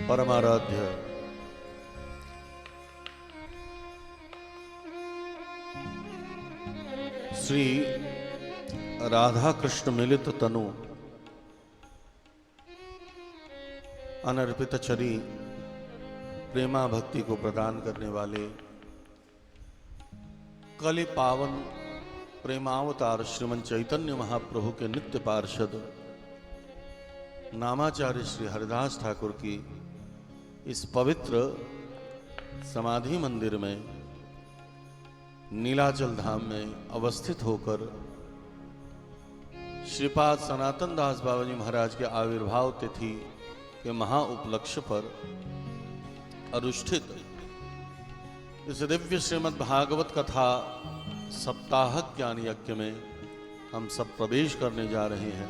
परमाराध्य श्री राधा कृष्ण मिलित तनु अनर्पित चरी प्रेमा भक्ति को प्रदान करने वाले कलि पावन प्रेमावतार श्रीमन चैतन्य महाप्रभु के नित्य पार्षद नामाचार्य श्री हरिदास ठाकुर की इस पवित्र समाधि मंदिर में नीलाचल धाम में अवस्थित होकर श्रीपाद सनातन दास बाबा जी महाराज के आविर्भाव तिथि के महा उपलक्ष्य पर अनुष्ठित इस दिव्य श्रीमद् भागवत कथा सप्ताह ज्ञान यज्ञ में हम सब प्रवेश करने जा रहे हैं।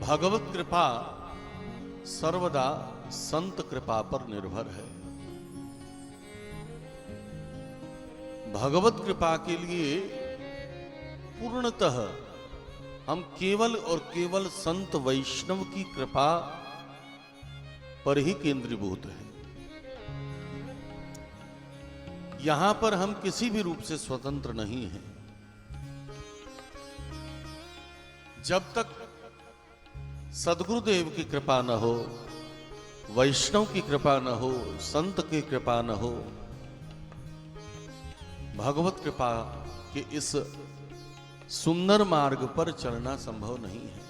भगवत कृपा सर्वदा संत कृपा पर निर्भर है। भगवत कृपा के लिए पूर्णतः हम केवल और केवल संत वैष्णव की कृपा पर ही केंद्रीभूत हैं। यहां पर हम किसी भी रूप से स्वतंत्र नहीं हैं। जब तक सद्गुरुदेव की कृपा न हो, वैष्णव की कृपा न हो, संत की कृपा न हो, भगवत कृपा के इस सुंदर मार्ग पर चलना संभव नहीं है।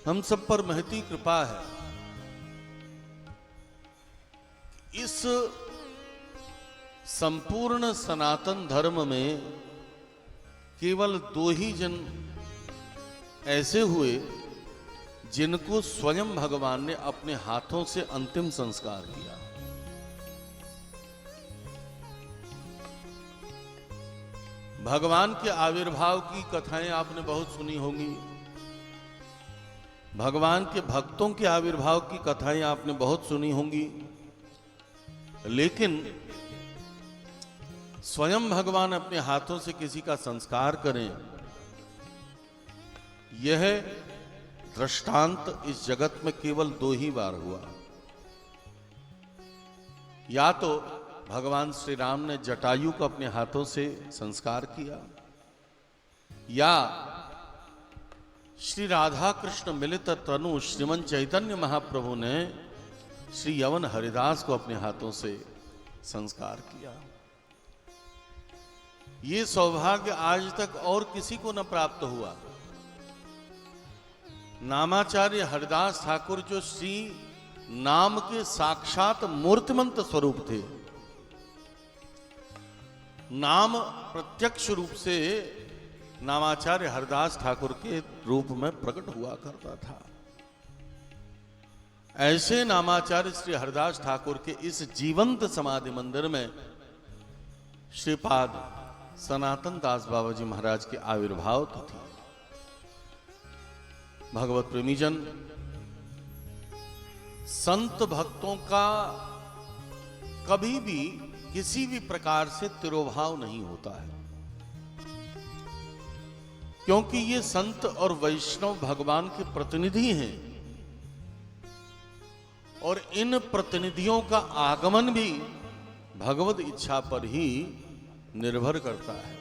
हम सब पर महती कृपा है। इस संपूर्ण सनातन धर्म में केवल दो ही जन ऐसे हुए जिनको स्वयं भगवान ने अपने हाथों से अंतिम संस्कार किया। भगवान के आविर्भाव की कथाएं आपने बहुत सुनी होंगी। भगवान के भक्तों के आविर्भाव की कथाएं आपने बहुत सुनी होंगी, लेकिन स्वयं भगवान अपने हाथों से किसी का संस्कार करें, यह दृष्टांत इस जगत में केवल दो ही बार हुआ। या तो भगवान श्री राम ने जटायु को अपने हाथों से संस्कार किया, या श्री राधा कृष्ण मिलित तनु श्रीमन चैतन्य महाप्रभु ने श्री यवन हरिदास को अपने हाथों से संस्कार किया। ये सौभाग्य आज तक और किसी को न प्राप्त हुआ। नामाचार्य हरिदास ठाकुर जो श्री नाम के साक्षात मूर्तिमंत स्वरूप थे, नाम प्रत्यक्ष रूप से नामाचार्य हरिदास ठाकुर के रूप में प्रकट हुआ करता था। ऐसे नामाचार्य श्री हरिदास ठाकुर के इस जीवंत समाधि मंदिर में श्रीपाद सनातन दास बाबा जी महाराज के आविर्भाव तिथि। भगवत प्रेमीजन, संत भक्तों का कभी भी किसी भी प्रकार से तिरोभाव नहीं होता है, क्योंकि ये संत और वैष्णव भगवान के प्रतिनिधि हैं और इन प्रतिनिधियों का आगमन भी भगवत इच्छा पर ही निर्भर करता है।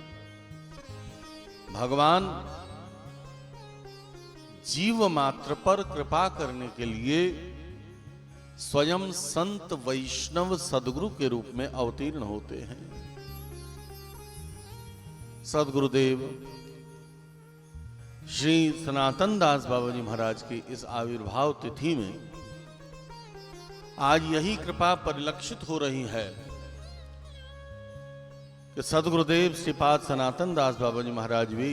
भगवान जीव मात्र पर कृपा करने के लिए स्वयं संत वैष्णव सद्गुरु के रूप में अवतीर्ण होते हैं। सद्गुरुदेव श्री सनातन दास बाबा जी महाराज की इस आविर्भाव तिथि में आज यही कृपा परिलक्षित हो रही है कि सद्गुरुदेव श्रीपाद सनातन दास बाबा जी महाराज भी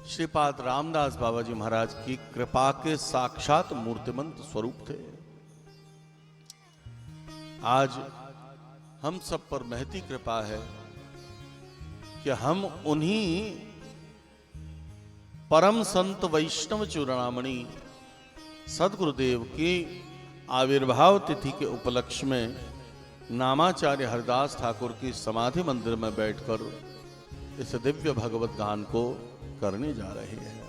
श्रीपाद रामदास बाबा जी महाराज की कृपा के साक्षात मूर्तिमंत स्वरूप थे। आज हम सब पर महती कृपा है कि हम उन्हीं परम संत वैष्णव चूड़ामणि सद्गुरुदेव की आविर्भाव तिथि के उपलक्ष्य में नामाचार्य हरिदास ठाकुर की समाधि मंदिर में बैठकर इस दिव्य भगवत गान को करने जा रहे हैं।